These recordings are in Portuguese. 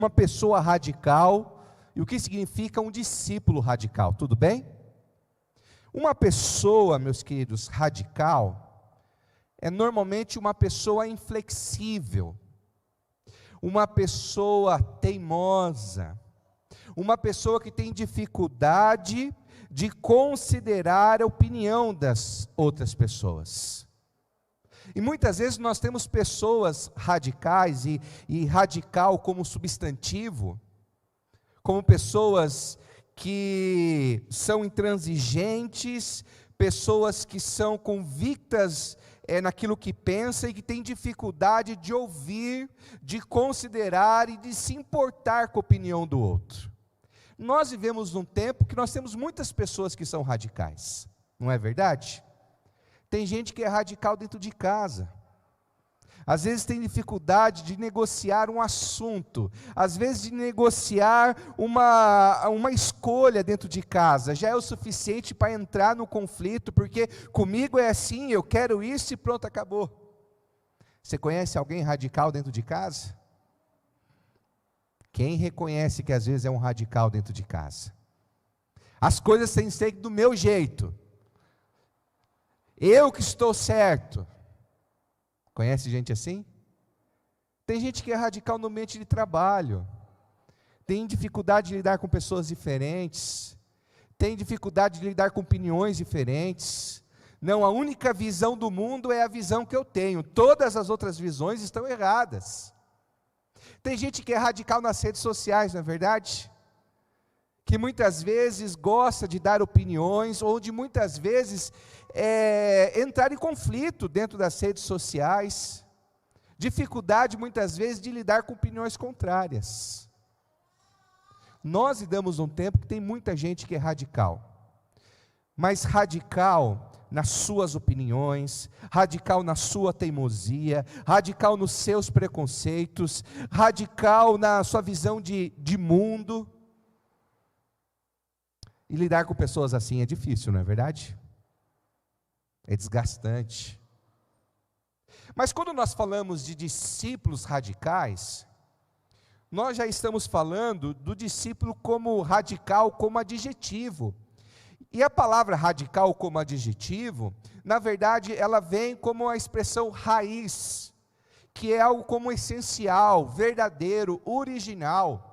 uma pessoa radical e o que significa um discípulo radical, tudo bem? Uma pessoa, meus queridos, radical, é normalmente uma pessoa inflexível, uma pessoa teimosa, uma pessoa que tem dificuldade de considerar a opinião das outras pessoas. E muitas vezes nós temos pessoas radicais, e radical como substantivo, como pessoas que são intransigentes, pessoas que são convictas naquilo que pensa e que têm dificuldade de ouvir, de considerar e de se importar com a opinião do outro. Nós vivemos num tempo que nós temos muitas pessoas que são radicais, não é verdade? Tem gente que é radical dentro de casa, às vezes tem dificuldade de negociar um assunto, às vezes de negociar uma escolha dentro de casa, já é o suficiente para entrar no conflito, porque comigo é assim, eu quero isso e pronto, acabou. Você conhece alguém radical dentro de casa? Quem reconhece que às vezes é um radical dentro de casa? As coisas têm que ser do meu jeito, eu que estou certo. Conhece gente assim? Tem gente que é radical no ambiente de trabalho, tem dificuldade de lidar com pessoas diferentes, tem dificuldade de lidar com opiniões diferentes. Não, a única visão do mundo é a visão que eu tenho, todas as outras visões estão erradas. Tem gente que é radical nas redes sociais, não é verdade? Que muitas vezes gosta de dar opiniões, ou de muitas vezes entrar em conflito dentro das redes sociais, dificuldade muitas vezes de lidar com opiniões contrárias. Nós lidamos num tempo que tem muita gente que é radical, mas radical nas suas opiniões, radical na sua teimosia, radical nos seus preconceitos, radical na sua visão de mundo. E lidar com pessoas assim é difícil, não é verdade? É desgastante. Mas quando nós falamos de discípulos radicais, nós já estamos falando do discípulo como radical, como adjetivo. E a palavra radical como adjetivo, na verdade, ela vem como a expressão raiz, que é algo como essencial, verdadeiro, original.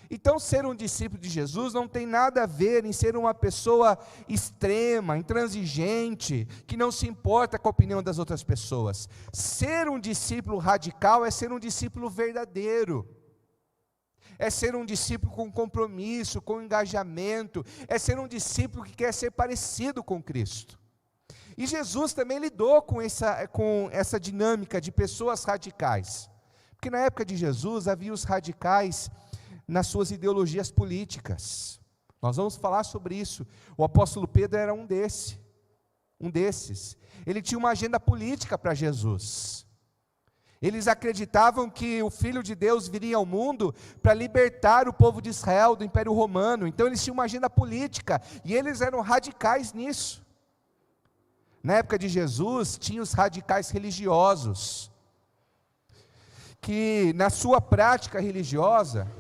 Então, ser um discípulo de Jesus não tem nada a ver em ser uma pessoa extrema, intransigente, que não se importa com a opinião das outras pessoas. Ser um discípulo radical é ser um discípulo verdadeiro, é ser um discípulo com compromisso, com engajamento, é ser um discípulo que quer ser parecido com Cristo. E Jesus também lidou com essa dinâmica de pessoas radicais, porque na época de Jesus havia os radicais nas suas ideologias políticas. Nós vamos falar sobre isso. O apóstolo Pedro era um desses. Ele tinha uma agenda política para Jesus. Eles acreditavam que o Filho de Deus viria ao mundo para libertar o povo de Israel do Império Romano. Então eles tinham uma agenda política, e eles eram radicais nisso. Na época de Jesus, tinha os radicais religiosos, que na sua prática religiosa,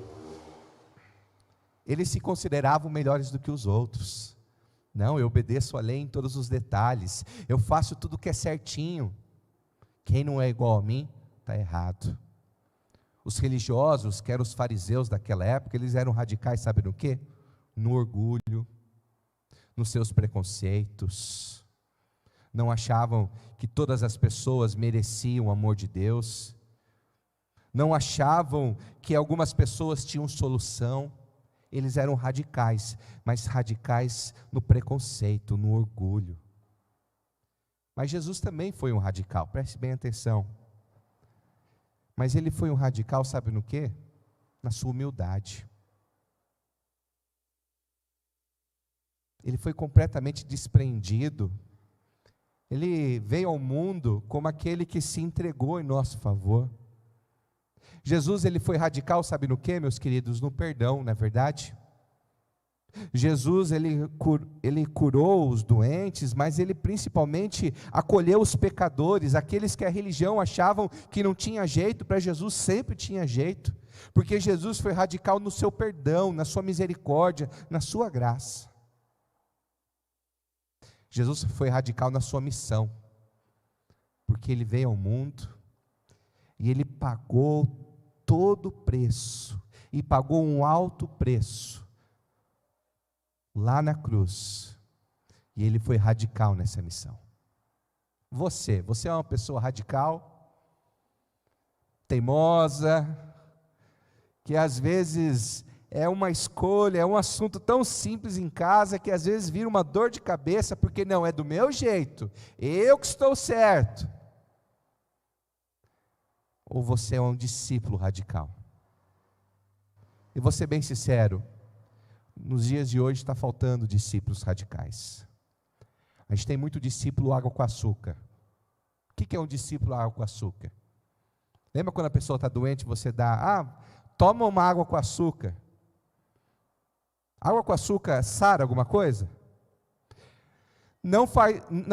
eles se consideravam melhores do que os outros. Não, eu obedeço a lei em todos os detalhes, eu faço tudo que é certinho. Quem não é igual a mim, está errado. Os religiosos, que eram os fariseus daquela época, eles eram radicais, sabe no quê? No orgulho, nos seus preconceitos. Não achavam que todas as pessoas mereciam o amor de Deus. Não achavam que algumas pessoas tinham solução. Eles eram radicais, mas radicais no preconceito, no orgulho. Mas Jesus também foi um radical, preste bem atenção. Mas ele foi um radical, sabe no quê? Na sua humildade. Ele foi completamente desprendido. Ele veio ao mundo como aquele que se entregou em nosso favor. Jesus, ele foi radical, sabe no quê, meus queridos? No perdão, não é verdade? Jesus, ele curou os doentes, mas ele principalmente acolheu os pecadores, aqueles que a religião achavam que não tinha jeito, para Jesus sempre tinha jeito. Porque Jesus foi radical no seu perdão, na sua misericórdia, na sua graça. Jesus foi radical na sua missão, porque Ele veio ao mundo, e Ele pagou todo o preço, e pagou um alto preço, lá na cruz, e Ele foi radical nessa missão. Você é uma pessoa radical, teimosa, que às vezes é uma escolha, é um assunto tão simples em casa, que às vezes vira uma dor de cabeça, porque não é do meu jeito, eu que estou certo. Ou você é um discípulo radical? E vou ser bem sincero, nos dias de hoje está faltando discípulos radicais. A gente tem muito discípulo água com açúcar. O que é um discípulo água com açúcar? Lembra quando a pessoa está doente, você dá, toma uma água com açúcar. Água com açúcar sara alguma coisa? Não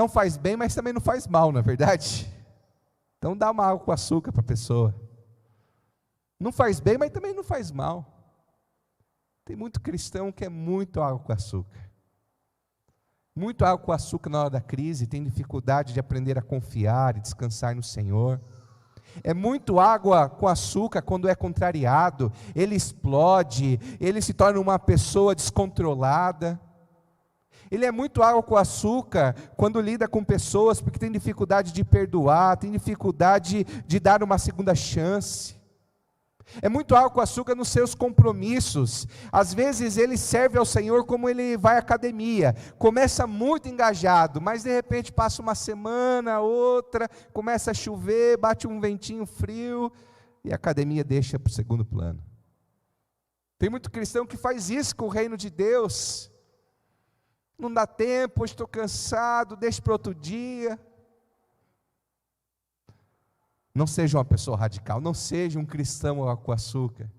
faz bem, mas também não faz mal, não é verdade? Então dá uma água com açúcar para a pessoa. Não faz bem, mas também não faz mal. Tem muito cristão que é muito água com açúcar. Muito água com açúcar na hora da crise, tem dificuldade de aprender a confiar e descansar no Senhor. É muito água com açúcar quando é contrariado, ele explode, ele se torna uma pessoa descontrolada. Ele é muito água com açúcar quando lida com pessoas porque tem dificuldade de perdoar, tem dificuldade de dar uma segunda chance. É muito água com açúcar nos seus compromissos. Às vezes ele serve ao Senhor como ele vai à academia. Começa muito engajado, mas de repente passa uma semana, outra, começa a chover, bate um ventinho frio e a academia deixa para o segundo plano. Tem muito cristão que faz isso com o reino de Deus. Não dá tempo, hoje estou cansado, deixa para outro dia. Não seja uma pessoa radical, não seja um cristão com açúcar.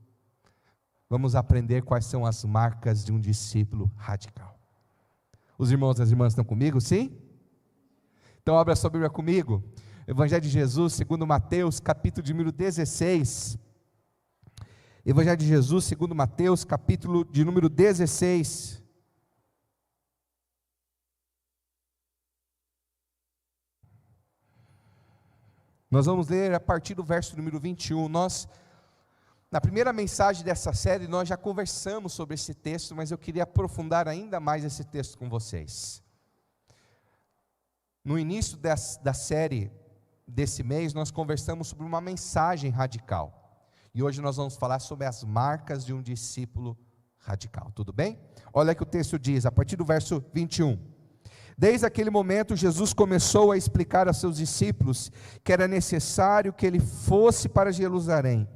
Vamos aprender quais são as marcas de um discípulo radical. Os irmãos e as irmãs estão comigo, sim? Então abra sua Bíblia comigo. Evangelho de Jesus, segundo Mateus, capítulo de número 16. Evangelho de Jesus, segundo Mateus, capítulo de número 16. Nós vamos ler a partir do verso número 21. Na primeira mensagem dessa série, nós já conversamos sobre esse texto, mas eu queria aprofundar ainda mais esse texto com vocês. No início da série desse mês, nós conversamos sobre uma mensagem radical. E hoje nós vamos falar sobre as marcas de um discípulo radical, tudo bem? Olha o que o texto diz, a partir do verso 21. Desde aquele momento, Jesus começou a explicar a seus discípulos que era necessário que ele fosse para Jerusalém,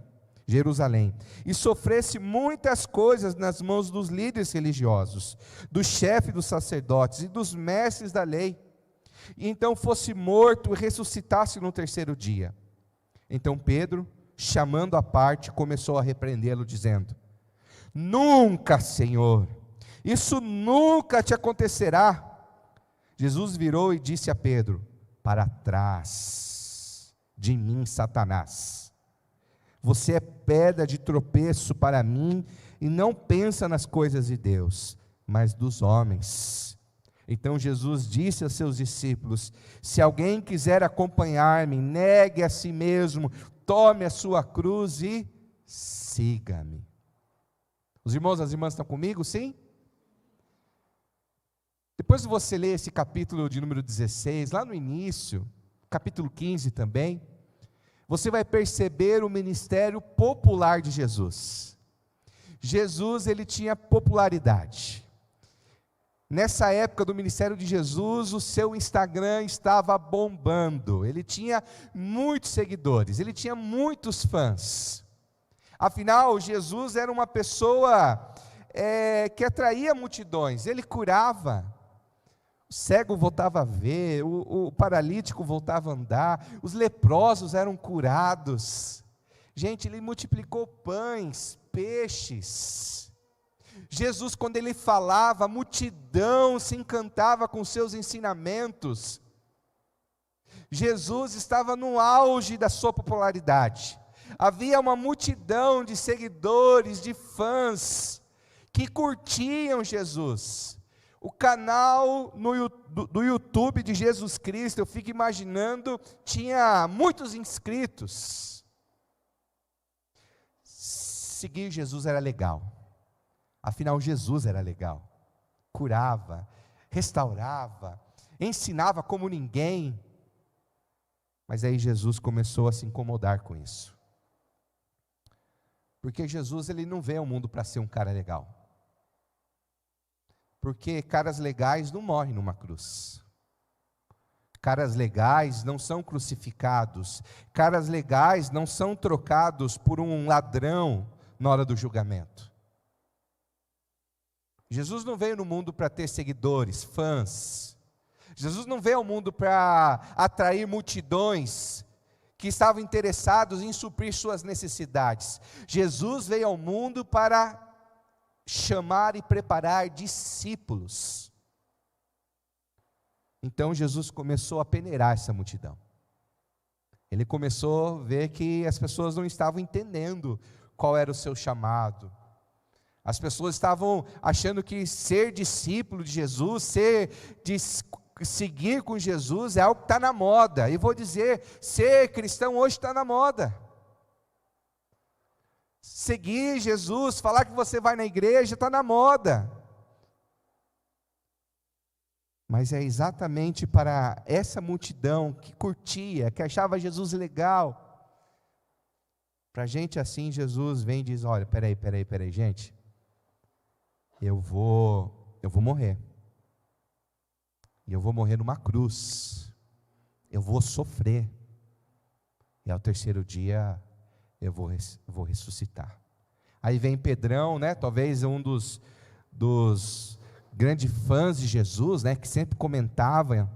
e sofresse muitas coisas nas mãos dos líderes religiosos, do chefe dos sacerdotes e dos mestres da lei, e então fosse morto e ressuscitasse no terceiro dia. Então Pedro, chamando à parte, começou a repreendê-lo, dizendo: Nunca, Senhor, isso nunca te acontecerá. Jesus virou e disse a Pedro: Para trás de mim, Satanás. Você é pedra de tropeço para mim e não pensa nas coisas de Deus, mas dos homens. Então Jesus disse a seus discípulos: Se alguém quiser acompanhar-me, negue a si mesmo, tome a sua cruz e siga-me. Os irmãos e as irmãs estão comigo, sim? Depois de você ler esse capítulo de número 16, lá no início, capítulo 15 também, você vai perceber o ministério popular de Jesus. Jesus, ele tinha popularidade. Nessa época do ministério de Jesus, o seu Instagram estava bombando. Ele tinha muitos seguidores, ele tinha muitos fãs. Afinal, Jesus era uma pessoa que atraía multidões, ele curava. O cego voltava a ver, o paralítico voltava a andar, os leprosos eram curados. Gente, ele multiplicou pães, peixes. Jesus, quando ele falava, a multidão se encantava com seus ensinamentos. Jesus estava no auge da sua popularidade. Havia uma multidão de seguidores, de fãs, que curtiam Jesus. O canal do YouTube de Jesus Cristo, eu fico imaginando, tinha muitos inscritos. Seguir Jesus era legal. Afinal, Jesus era legal. Curava, restaurava, ensinava como ninguém. Mas aí Jesus começou a se incomodar com isso. Porque Jesus, ele não veio ao mundo para ser um cara legal. Porque caras legais não morrem numa cruz. Caras legais não são crucificados. Caras legais não são trocados por um ladrão na hora do julgamento. Jesus não veio no mundo para ter seguidores, fãs. Jesus não veio ao mundo para atrair multidões que estavam interessados em suprir suas necessidades. Jesus veio ao mundo para chamar e preparar discípulos. Então Jesus começou a peneirar essa multidão. Ele começou a ver que as pessoas não estavam entendendo qual era o seu chamado. As pessoas estavam achando que ser discípulo de Jesus, seguir com Jesus é algo que está na moda. E vou dizer, ser cristão hoje está na moda. Seguir Jesus, falar que você vai na igreja, está na moda. Mas é exatamente para essa multidão que curtia, que achava Jesus legal. Para gente assim, Jesus vem e diz, olha, peraí, gente. Eu vou morrer. E eu vou morrer numa cruz. Eu vou sofrer. E ao terceiro dia eu vou ressuscitar. Aí vem Pedrão, né? Talvez um dos grandes fãs de Jesus, né? Que sempre comentava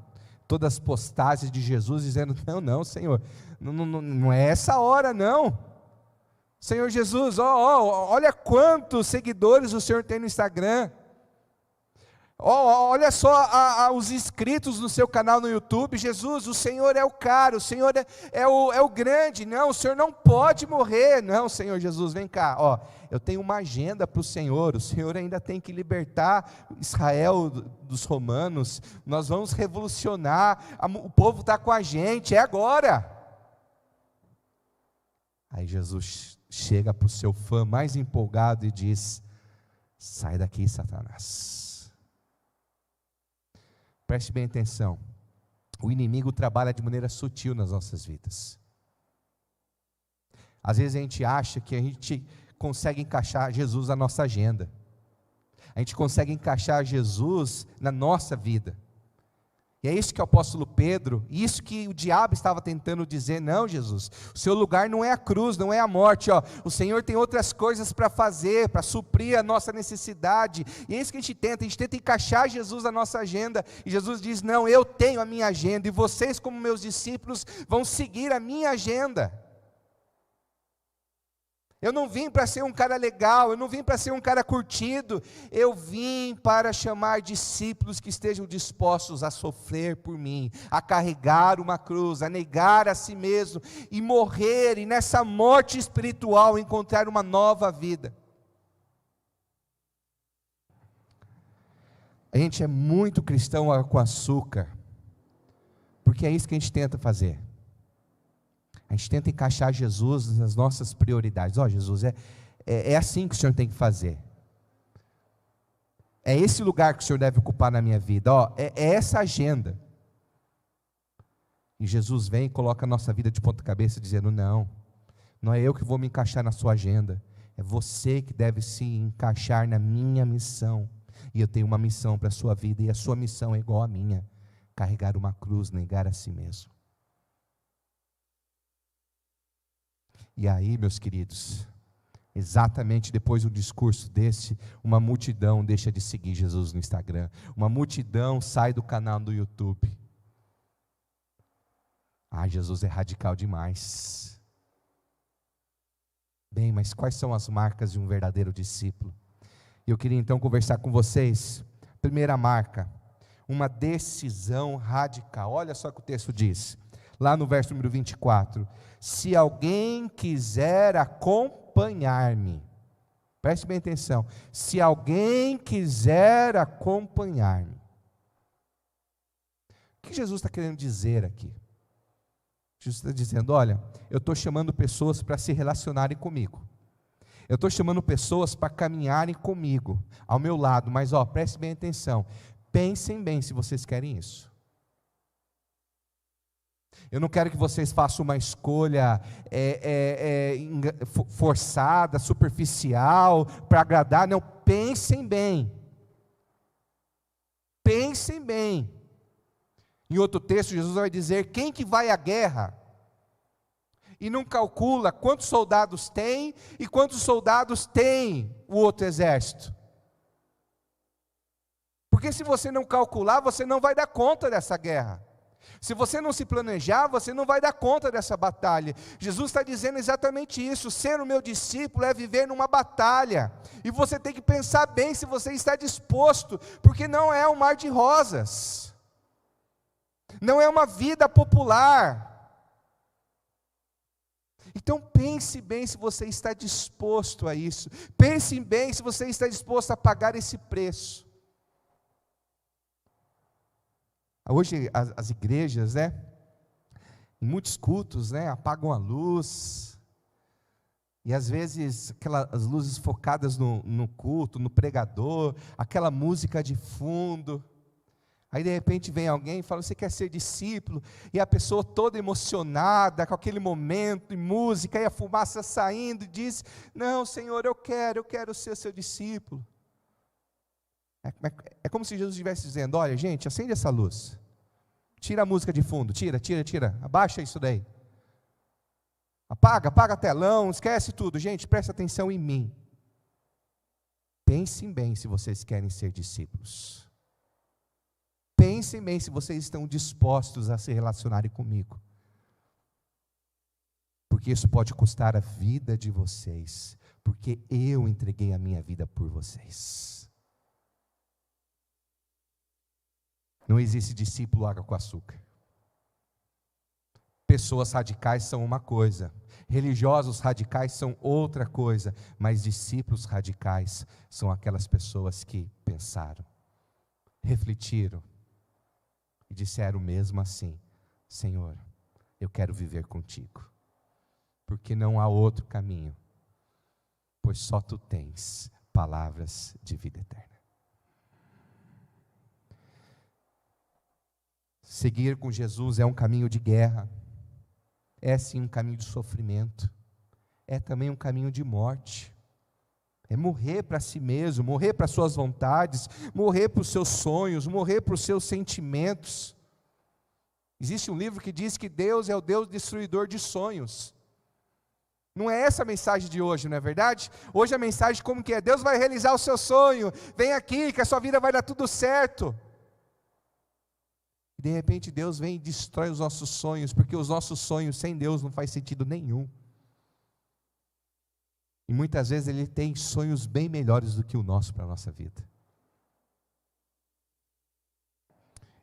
todas as postagens de Jesus, dizendo, não, Senhor, não é essa hora, não. Senhor Jesus, olha quantos seguidores o Senhor tem no Instagram. Olha só os inscritos no seu canal no YouTube. Jesus, o Senhor é o cara, o Senhor é o grande. Não, o Senhor não pode morrer. Não, Senhor Jesus, vem cá. Eu tenho uma agenda para o Senhor ainda tem que libertar Israel dos romanos. Nós vamos revolucionar, o povo está com a gente, é agora. Aí Jesus chega para o seu fã mais empolgado e diz, sai daqui, Satanás. Preste bem atenção, o inimigo trabalha de maneira sutil nas nossas vidas. Às vezes a gente acha que a gente consegue encaixar Jesus na nossa agenda, a gente consegue encaixar Jesus na nossa vida, e é isso que o apóstolo Pedro, isso que o diabo estava tentando dizer, não Jesus, o seu lugar não é a cruz, não é a morte, o Senhor tem outras coisas para fazer, para suprir a nossa necessidade, e é isso que a gente tenta encaixar Jesus na nossa agenda, e Jesus diz, não, eu tenho a minha agenda, e vocês como meus discípulos vão seguir a minha agenda. Eu não vim para ser um cara legal, eu não vim para ser um cara curtido, eu vim para chamar discípulos que estejam dispostos a sofrer por mim, a carregar uma cruz, a negar a si mesmo e morrer, e nessa morte espiritual encontrar uma nova vida. A gente é muito cristão com açúcar, porque é isso que a gente tenta fazer. A gente tenta encaixar Jesus nas nossas prioridades. Jesus, é assim que o Senhor tem que fazer. É esse lugar que o Senhor deve ocupar na minha vida. É essa agenda. E Jesus vem e coloca a nossa vida de ponta cabeça, dizendo, não é eu que vou me encaixar na sua agenda. É você que deve se encaixar na minha missão. E eu tenho uma missão para a sua vida, e a sua missão é igual à minha. Carregar uma cruz, negar a si mesmo. E aí, meus queridos, exatamente depois de um discurso desse, uma multidão deixa de seguir Jesus no Instagram, uma multidão sai do canal do YouTube. Jesus é radical demais. Bem, mas quais são as marcas de um verdadeiro discípulo? Eu queria então conversar com vocês. Primeira marca, uma decisão radical. Olha só o que o texto diz, lá no verso número 24: se alguém quiser acompanhar-me, preste bem atenção, se alguém quiser acompanhar-me. O que Jesus está querendo dizer aqui? Jesus está dizendo: olha, eu estou chamando pessoas para se relacionarem comigo, eu estou chamando pessoas para caminharem comigo, ao meu lado, mas preste bem atenção, pensem bem se vocês querem isso. Eu não quero que vocês façam uma escolha forçada, superficial, para agradar, não, pensem bem. Pensem bem. Em outro texto, Jesus vai dizer: quem que vai à guerra e não calcula quantos soldados tem e quantos soldados tem o outro exército? Porque se você não calcular, você não vai dar conta dessa guerra. Se você não se planejar, você não vai dar conta dessa batalha. Jesus está dizendo exatamente isso: ser o meu discípulo é viver numa batalha, e você tem que pensar bem se você está disposto, porque não é um mar de rosas, não é uma vida popular. Então pense bem se você está disposto a isso, pense bem se você está disposto a pagar esse preço. Hoje as igrejas, em muitos cultos, apagam a luz, e às vezes aquelas luzes focadas no culto, no pregador, aquela música de fundo, aí de repente vem alguém e fala: você quer ser discípulo? E a pessoa toda emocionada com aquele momento, e música, e a fumaça saindo, e diz: não, Senhor, eu quero ser seu discípulo. É como se Jesus estivesse dizendo: olha, gente, acende essa luz, tira a música de fundo, tira, abaixa isso daí, apaga telão, esquece tudo, gente, presta atenção em mim. Pensem bem se vocês querem ser discípulos, pensem bem se vocês estão dispostos a se relacionarem comigo, porque isso pode custar a vida de vocês, porque eu entreguei a minha vida por vocês. Não existe discípulo água com açúcar. Pessoas radicais são uma coisa, religiosos radicais são outra coisa, mas discípulos radicais são aquelas pessoas que pensaram, refletiram e disseram mesmo assim: Senhor, eu quero viver contigo, porque não há outro caminho, pois só tu tens palavras de vida eterna. Seguir com Jesus é um caminho de guerra, é sim um caminho de sofrimento, é também um caminho de morte, é morrer para si mesmo, morrer para suas vontades, morrer para os seus sonhos, morrer para os seus sentimentos. Existe um livro que diz que Deus é o Deus destruidor de sonhos. Não é essa a mensagem de hoje, não é verdade? Hoje a mensagem como que é? Deus vai realizar o seu sonho, vem aqui que a sua vida vai dar tudo certo. De repente Deus vem e destrói os nossos sonhos, porque os nossos sonhos sem Deus não faz sentido nenhum. E muitas vezes Ele tem sonhos bem melhores do que o nosso para a nossa vida.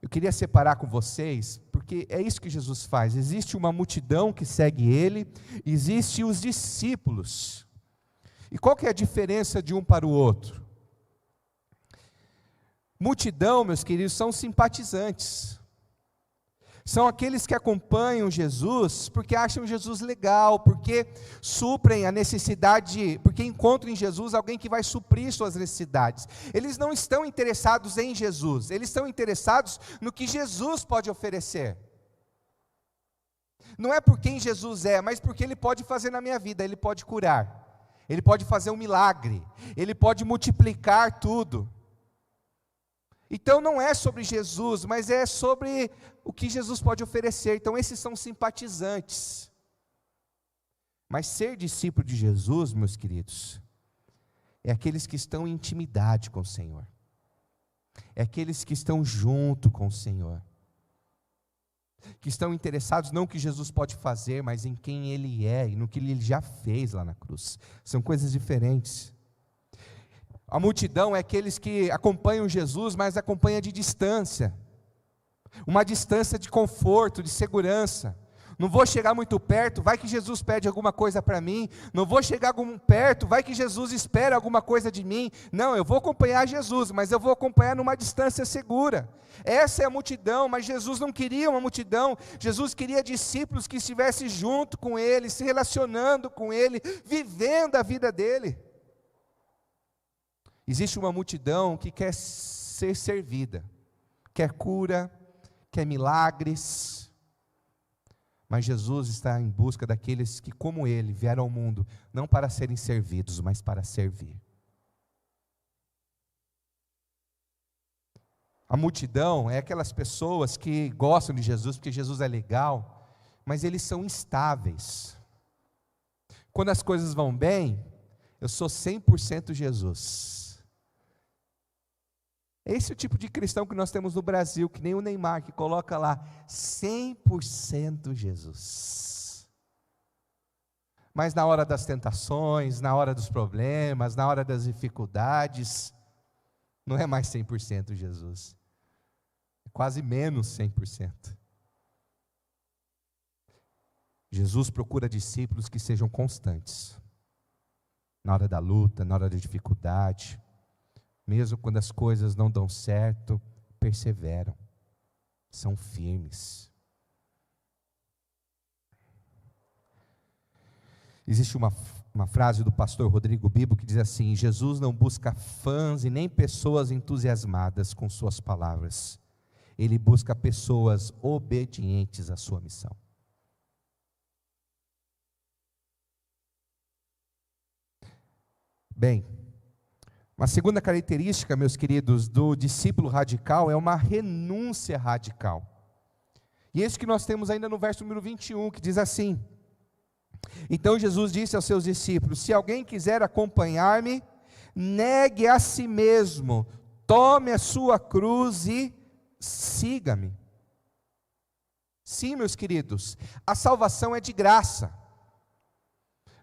Eu queria separar com vocês, porque é isso que Jesus faz. Existe uma multidão que segue Ele, existe os discípulos. E qual que é a diferença de um para o outro? Multidão, meus queridos, são simpatizantes. São aqueles que acompanham Jesus porque acham Jesus legal, porque suprem a necessidade, porque encontram em Jesus alguém que vai suprir suas necessidades. Eles não estão interessados em Jesus, eles estão interessados no que Jesus pode oferecer. Não é por quem Jesus é, mas porque Ele pode fazer na minha vida. Ele pode curar, Ele pode fazer um milagre, Ele pode multiplicar tudo. Então não é sobre Jesus, mas é sobre o que Jesus pode oferecer. Então esses são simpatizantes. Mas ser discípulo de Jesus, meus queridos, é aqueles que estão em intimidade com o Senhor, é aqueles que estão junto com o Senhor, que estão interessados não no que Jesus pode fazer, mas em quem Ele é e no que Ele já fez lá na cruz. São coisas diferentes. A multidão é aqueles que acompanham Jesus, mas acompanham de distância, uma distância de conforto, de segurança, Não vou chegar muito perto, vai que Jesus pede alguma coisa para mim. Não vou chegar perto, vai que Jesus espera alguma coisa de mim. Não, eu vou acompanhar Jesus, mas eu vou acompanhar numa distância segura. Essa é a multidão, mas Jesus não queria uma multidão. Jesus queria discípulos que estivessem junto com Ele, se relacionando com Ele, vivendo a vida dele. Existe uma multidão que quer ser servida, quer cura, quer milagres. Mas Jesus está em busca daqueles que, como Ele, vieram ao mundo, não para serem servidos, mas para servir. A multidão é aquelas pessoas que gostam de Jesus, porque Jesus é legal, mas eles são instáveis. Quando as coisas vão bem, eu sou 100% Jesus. Esse é o tipo de cristão que nós temos no Brasil, que nem o Neymar, que coloca lá, 100% Jesus. Mas na hora das tentações, na hora dos problemas, na hora das dificuldades, não é mais 100% Jesus. É quase menos 100%. Jesus procura discípulos que sejam constantes. Na hora da luta, na hora da dificuldade, mesmo quando as coisas não dão certo, perseveram, são firmes. Existe uma frase do pastor Rodrigo Bibo que diz assim: Jesus não busca fãs e nem pessoas entusiasmadas com suas palavras, Ele busca pessoas obedientes à sua missão. Bem, uma segunda característica, meus queridos, do discípulo radical é uma renúncia radical. E isso que nós temos ainda no verso número 21, que diz assim: então Jesus disse aos seus discípulos: se alguém quiser acompanhar-me, negue a si mesmo, tome a sua cruz e siga-me. Sim, meus queridos, a salvação é de graça,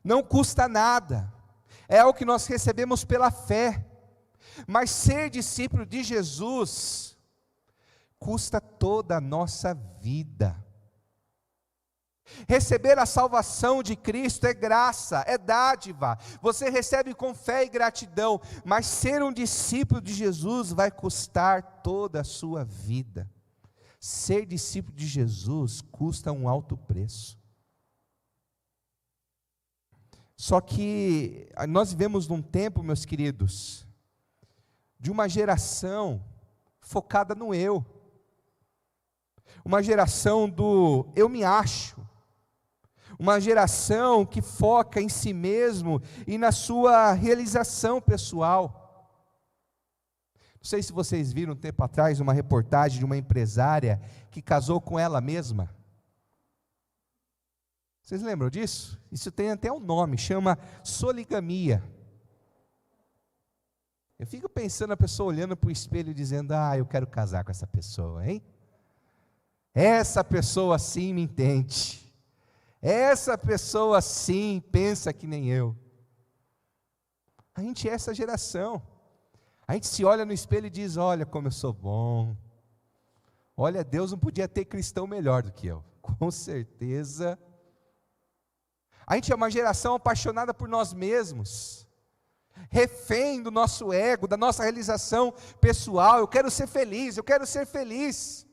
não custa nada. É o que nós recebemos pela fé, mas ser discípulo de Jesus custa toda a nossa vida. Receber a salvação de Cristo é graça, é dádiva, você recebe com fé e gratidão, mas ser um discípulo de Jesus vai custar toda a sua vida. Ser discípulo de Jesus custa um alto preço. Só que nós vivemos num tempo, meus queridos, de uma geração focada no eu, uma geração do eu me acho, uma geração que foca em si mesmo e na sua realização pessoal. Não sei se vocês viram um tempo atrás uma reportagem de uma empresária que casou com ela mesma. Vocês lembram disso? Isso tem até um nome, chama soligamia. Eu fico pensando a pessoa olhando para o espelho e dizendo: eu quero casar com essa pessoa, hein? Essa pessoa sim me entende. Essa pessoa sim pensa que nem eu. A gente é essa geração. A gente se olha no espelho e diz: olha como eu sou bom. Olha, Deus não podia ter cristão melhor do que eu. Com certeza. A gente é uma geração apaixonada por nós mesmos, refém do nosso ego, da nossa realização pessoal. Eu quero ser feliz, eu quero ser feliz.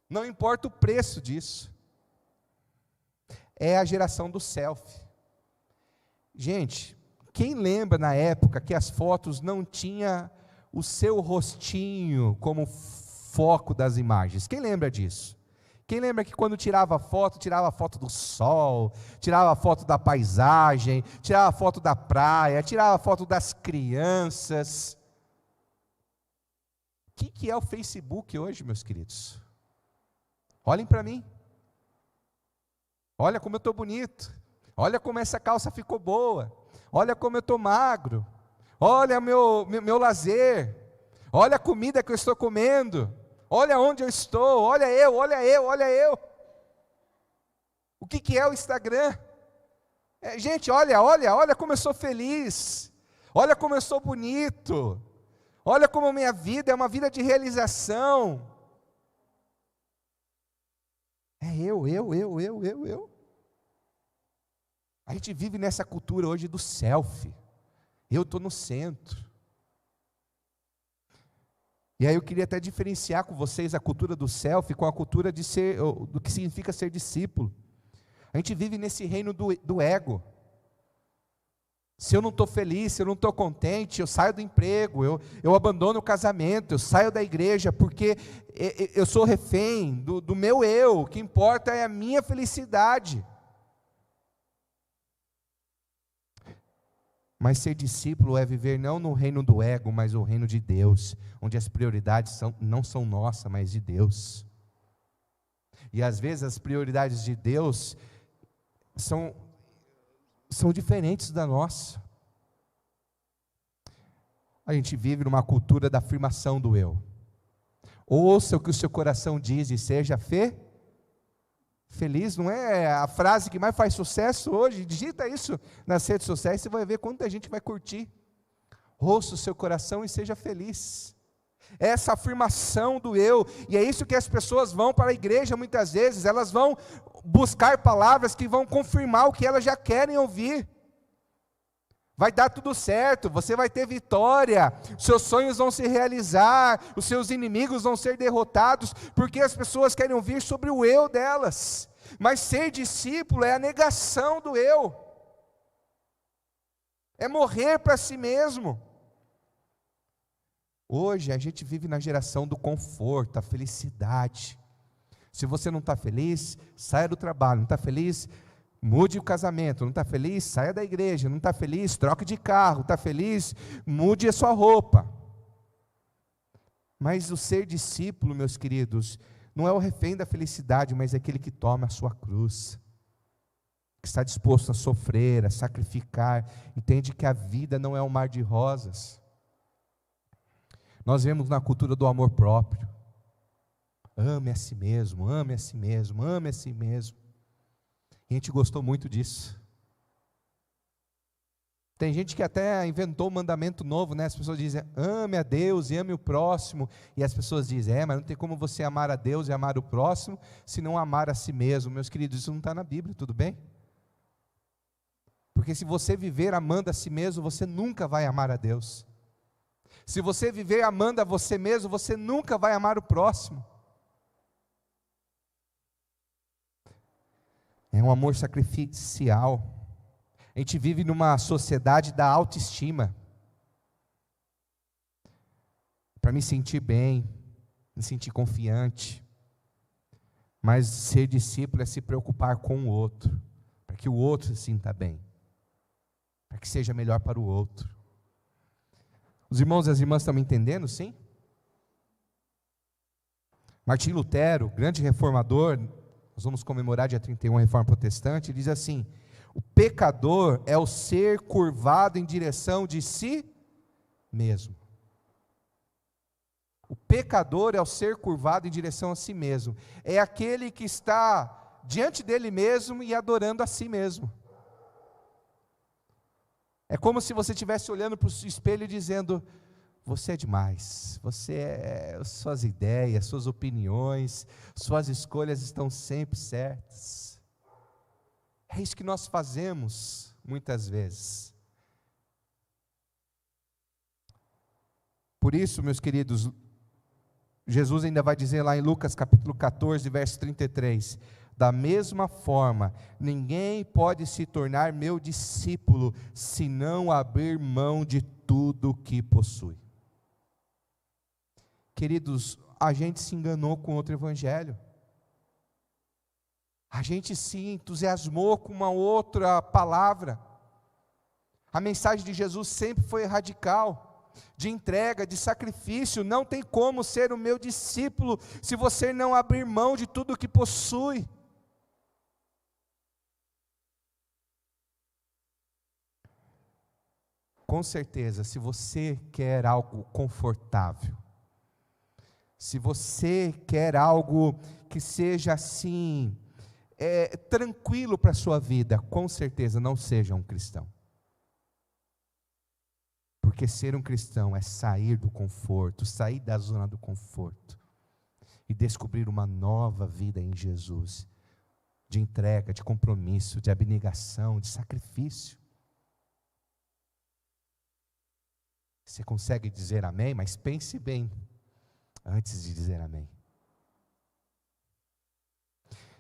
Não importa o preço disso. É a geração do selfie. Gente, quem lembra na época que as fotos não tinham o seu rostinho como foco das imagens? Quem lembra disso? Quem lembra que quando tirava foto do sol, tirava foto da paisagem, tirava foto da praia, tirava foto das crianças? O que é o Facebook hoje, meus queridos? Olhem para mim. Olha como eu estou bonito. Olha como essa calça ficou boa. Olha como eu estou magro. Olha meu lazer. Olha a comida que eu estou comendo. Olha onde eu estou, olha eu, olha eu, olha eu. O que é o Instagram? Gente, olha como eu sou feliz. Olha como eu sou bonito. Olha como a minha vida é uma vida de realização. É eu. A gente vive nessa cultura hoje do selfie. Eu estou no centro. E aí eu queria até diferenciar com vocês a cultura do selfie com a cultura do que significa ser discípulo. A gente vive nesse reino do ego. Se eu não estou feliz, se eu não estou contente, eu saio do emprego, eu abandono o casamento, eu saio da igreja, porque eu sou refém do meu eu, o que importa é a minha felicidade. Mas ser discípulo é viver não no reino do ego, mas no reino de Deus, onde as prioridades não são nossas, mas de Deus. E às vezes as prioridades de Deus são diferentes da nossa. A gente vive numa cultura da afirmação do eu. Ouça o que o seu coração diz e seja feliz. Não é a frase que mais faz sucesso hoje? Digita isso nas redes sociais, você vai ver quanta gente vai curtir. Ouça o seu coração e seja feliz. Essa afirmação do eu, e é isso que as pessoas vão para a igreja muitas vezes, elas vão buscar palavras que vão confirmar o que elas já querem ouvir. Vai dar tudo certo, você vai ter vitória, seus sonhos vão se realizar, os seus inimigos vão ser derrotados, porque as pessoas querem ouvir sobre o eu delas. Mas ser discípulo é a negação do eu, é morrer para si mesmo. Hoje a gente vive na geração do conforto, a felicidade. Se você não está feliz, saia do trabalho. Não está feliz, mude o casamento. Não está feliz, saia da igreja. Não está feliz, troque de carro. Está feliz, mude a sua roupa. Mas o ser discípulo, meus queridos, não é o refém da felicidade, mas é aquele que toma a sua cruz, que está disposto a sofrer, a sacrificar, entende que a vida não é um mar de rosas. Nós vemos na cultura do amor próprio. Ame a si mesmo, ame a si mesmo, ame a si mesmo. E a gente gostou muito disso. Tem gente que até inventou um mandamento novo, né? As pessoas dizem, ame a Deus e ame o próximo. E as pessoas dizem, mas não tem como você amar a Deus e amar o próximo, se não amar a si mesmo. Meus queridos, isso não está na Bíblia, tudo bem? Porque se você viver amando a si mesmo, você nunca vai amar a Deus. Se você viver amando a você mesmo, você nunca vai amar o próximo. É um amor sacrificial. A gente vive numa sociedade da autoestima. Para me sentir bem, me sentir confiante. Mas ser discípulo é se preocupar com o outro, para que o outro se sinta bem, para que seja melhor para o outro. Os irmãos e as irmãs estão me entendendo, sim? Martim Lutero, grande reformador, nós vamos comemorar dia 31 a Reforma Protestante, ele diz assim, o pecador é o ser curvado em direção de si mesmo. O pecador é o ser curvado em direção a si mesmo. É aquele que está diante dele mesmo e adorando a si mesmo. É como se você estivesse olhando para o espelho e dizendo, você é demais, suas ideias, suas opiniões, suas escolhas estão sempre certas. É isso que nós fazemos muitas vezes. Por isso, meus queridos, Jesus ainda vai dizer lá em Lucas capítulo 14, verso 33, da mesma forma, ninguém pode se tornar meu discípulo, se não abrir mão de tudo que possui. Queridos, a gente se enganou com outro evangelho. A gente se entusiasmou com uma outra palavra. A mensagem de Jesus sempre foi radical, de entrega, de sacrifício. Não tem como ser o meu discípulo se você não abrir mão de tudo que possui. Com certeza, se você quer algo confortável, se você quer algo que seja assim, tranquilo para a sua vida, com certeza não seja um cristão. Porque ser um cristão é sair do conforto, sair da zona do conforto. e descobrir uma nova vida em Jesus, de entrega, de compromisso, de abnegação, de sacrifício. Você consegue dizer amém? Mas pense bem antes de dizer amém.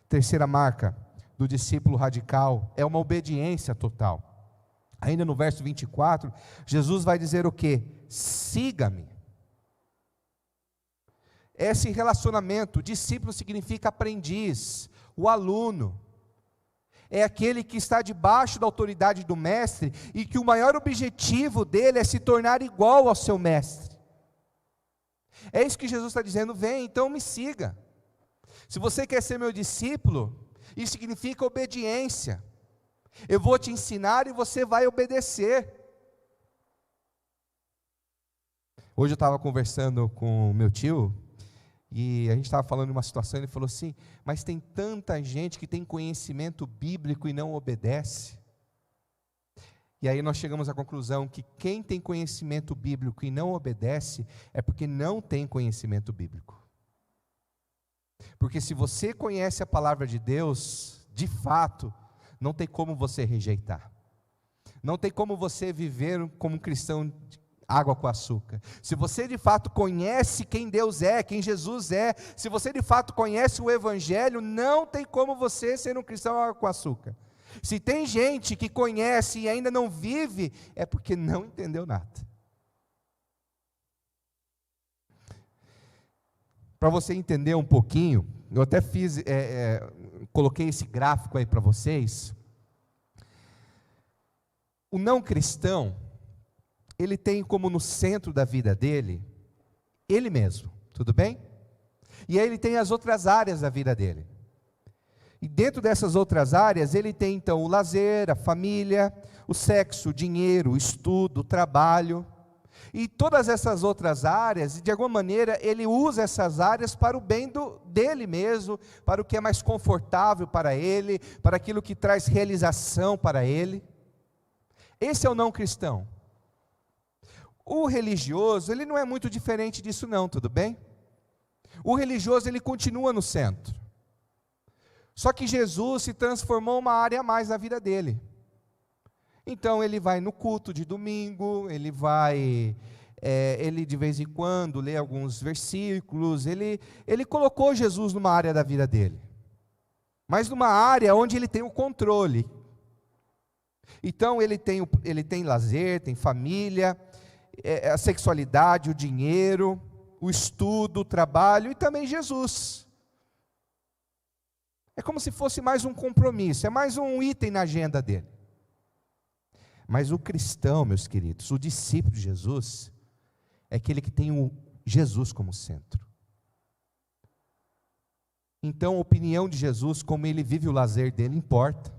Terceira marca do discípulo radical é uma obediência total. Ainda no verso 24, Jesus vai dizer o quê? Siga-me. Esse relacionamento, discípulo significa aprendiz, o aluno. É aquele que está debaixo da autoridade do mestre e que o maior objetivo dele é se tornar igual ao seu mestre. É isso que Jesus está dizendo, vem, então me siga. Se você quer ser meu discípulo, isso significa obediência. Eu vou te ensinar e você vai obedecer. Hoje eu estava conversando com o meu tio, e a gente estava falando de uma situação, ele falou assim, mas tem tanta gente que tem conhecimento bíblico e não obedece. E aí nós chegamos à conclusão que quem tem conhecimento bíblico e não obedece, é porque não tem conhecimento bíblico. Porque se você conhece a palavra de Deus, de fato, não tem como você rejeitar. Não tem como você viver como um cristão de água com açúcar. Se você de fato conhece quem Deus é, quem Jesus é, se você de fato conhece o Evangelho, não tem como você ser um cristão água com açúcar. Se tem gente que conhece e ainda não vive, é porque não entendeu nada. Para você entender um pouquinho, eu até coloquei esse gráfico aí para vocês. O não cristão, ele tem como no centro da vida dele, ele mesmo, tudo bem? E aí ele tem as outras áreas da vida dele. E dentro dessas outras áreas, ele tem então o lazer, a família, o sexo, o dinheiro, o estudo, o trabalho. E todas essas outras áreas, de alguma maneira, ele usa essas áreas para o bem dele mesmo, para o que é mais confortável para ele, para aquilo que traz realização para ele. Esse é o não cristão. O religioso, ele não é muito diferente disso não, tudo bem? O religioso, ele continua no centro. Só que Jesus se transformou uma área a mais na vida dele. Então ele vai no culto de domingo, ele de vez em quando lê alguns versículos, ele colocou Jesus numa área da vida dele. Mas numa área onde ele tem o controle. Então ele tem lazer, tem família, a sexualidade, o dinheiro, o estudo, o trabalho e também Jesus. É como se fosse mais um compromisso, é mais um item na agenda dele. Mas o cristão, meus queridos, o discípulo de Jesus, é aquele que tem o Jesus como centro. Então a opinião de Jesus, como ele vive o lazer dele, importa.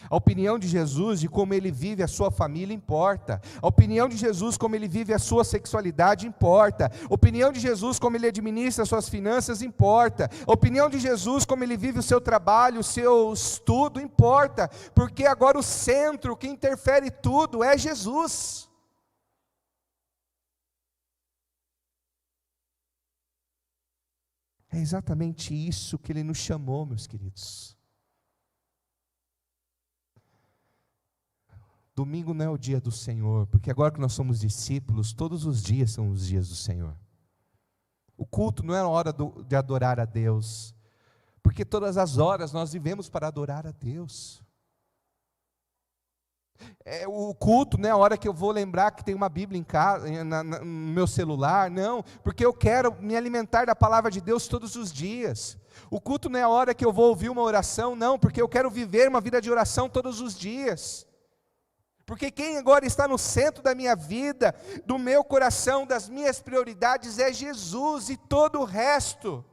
A opinião de Jesus de como ele vive a sua família importa. A opinião de Jesus como ele vive a sua sexualidade importa. A opinião de Jesus como ele administra as suas finanças importa. A opinião de Jesus como ele vive o seu trabalho, o seu estudo importa. Porque agora o centro que interfere tudo é Jesus. É exatamente isso que ele nos chamou, meus queridos. Domingo não é o dia do Senhor, porque agora que nós somos discípulos, todos os dias são os dias do Senhor. O culto não é a hora de adorar a Deus, porque todas as horas nós vivemos para adorar a Deus. O culto não é a hora que eu vou lembrar que tem uma Bíblia em casa, no meu celular, não, porque eu quero me alimentar da palavra de Deus todos os dias. O culto não é a hora que eu vou ouvir uma oração, não, porque eu quero viver uma vida de oração todos os dias. Porque quem agora está no centro da minha vida, do meu coração, das minhas prioridades é Jesus, e todo o resto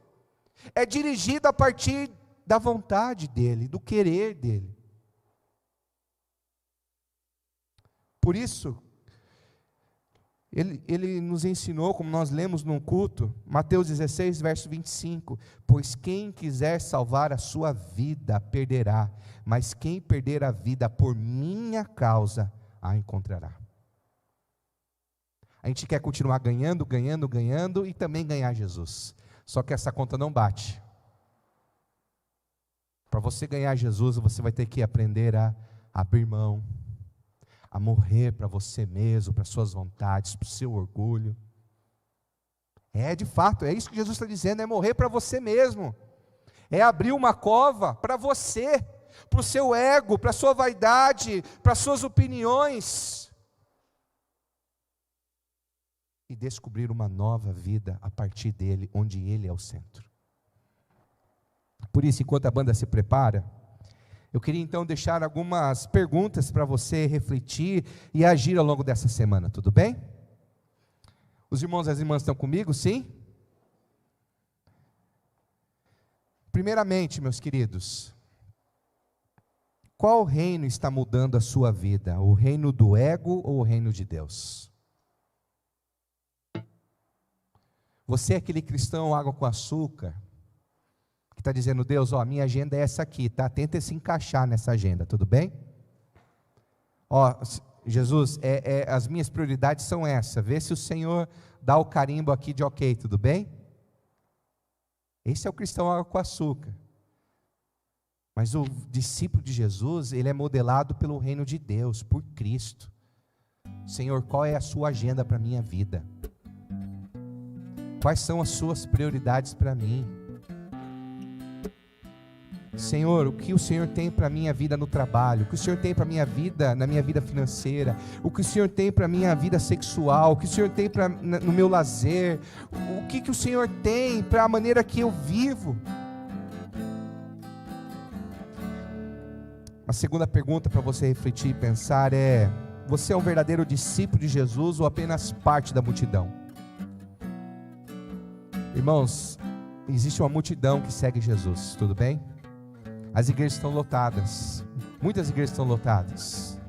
é dirigido a partir da vontade dEle, do querer dEle. Por isso, ele nos ensinou, como nós lemos num culto, Mateus 16, verso 25, pois quem quiser salvar a sua vida, perderá, mas quem perder a vida por minha causa, a encontrará. A gente quer continuar ganhando, ganhando, ganhando, e também ganhar Jesus. Só que essa conta não bate. Para você ganhar Jesus, você vai ter que aprender a abrir mão, a morrer para você mesmo, para suas vontades, para o seu orgulho. De fato, é isso que Jesus está dizendo, é morrer para você mesmo. É abrir uma cova para você, para o seu ego, para a sua vaidade, para as suas opiniões. E descobrir uma nova vida a partir dele, onde ele é o centro. Por isso, enquanto a banda se prepara, eu queria então deixar algumas perguntas para você refletir e agir ao longo dessa semana, tudo bem? Os irmãos e as irmãs estão comigo, sim? Primeiramente, meus queridos, qual reino está mudando a sua vida? O reino do ego ou o reino de Deus? Você é aquele cristão água com açúcar, que está dizendo, Deus, a minha agenda é essa aqui, tá? Tenta se encaixar nessa agenda, tudo bem? Jesus, as minhas prioridades são essas, vê se o Senhor dá o carimbo aqui de ok, tudo bem? Esse é o cristão água com açúcar. Mas o discípulo de Jesus, ele é modelado pelo reino de Deus, por Cristo. Senhor, qual é a sua agenda para a minha vida? Quais são as suas prioridades para mim? Senhor, o que o Senhor tem para a minha vida no trabalho? O que o Senhor tem para a minha vida, na minha vida financeira? O que o Senhor tem para a minha vida sexual? O que o Senhor tem no meu lazer? O que o Senhor tem para a maneira que eu vivo? A segunda pergunta para você refletir e pensar é: você é um verdadeiro discípulo de Jesus ou apenas parte da multidão? Irmãos, existe uma multidão que segue Jesus, tudo bem? As igrejas estão lotadas, muitas igrejas estão lotadas.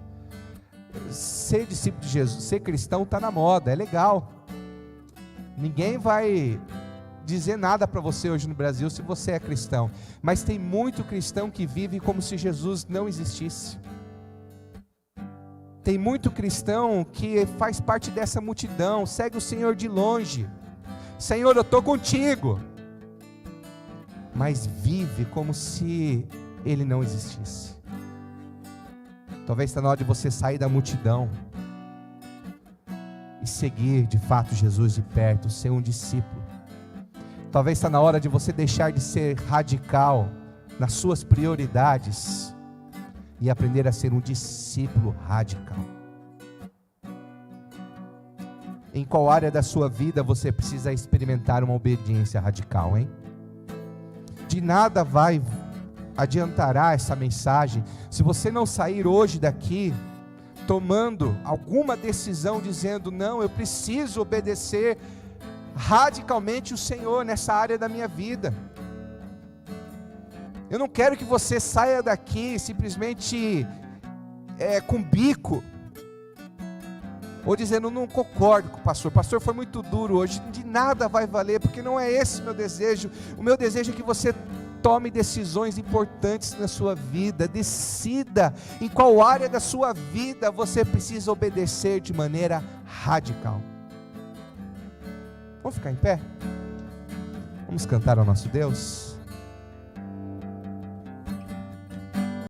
Ser discípulo de Jesus, ser cristão está na moda, é legal. Ninguém vai dizer nada para você hoje no Brasil se você é cristão, mas tem muito cristão que vive como se Jesus não existisse. Tem muito cristão que faz parte dessa multidão, segue o Senhor de longe. Senhor, eu estou contigo, mas vive como se Ele não existisse. Talvez está na hora de você sair da multidão e seguir de fato Jesus de perto, ser um discípulo. Talvez está na hora de você deixar de ser radical nas suas prioridades e aprender a ser um discípulo radical. Em qual área da sua vida você precisa experimentar uma obediência radical, hein? De nada adiantará essa mensagem se você não sair hoje daqui tomando alguma decisão dizendo, não, eu preciso obedecer radicalmente o Senhor nessa área da minha vida. Eu não quero que você saia daqui simplesmente com bico, ou dizendo, não concordo com o pastor foi muito duro hoje, de nada vai valer, porque não é esse o meu desejo. O meu desejo é que você tome decisões importantes na sua vida, decida em qual área da sua vida você precisa obedecer de maneira radical. Vamos ficar em pé? Vamos cantar ao nosso Deus?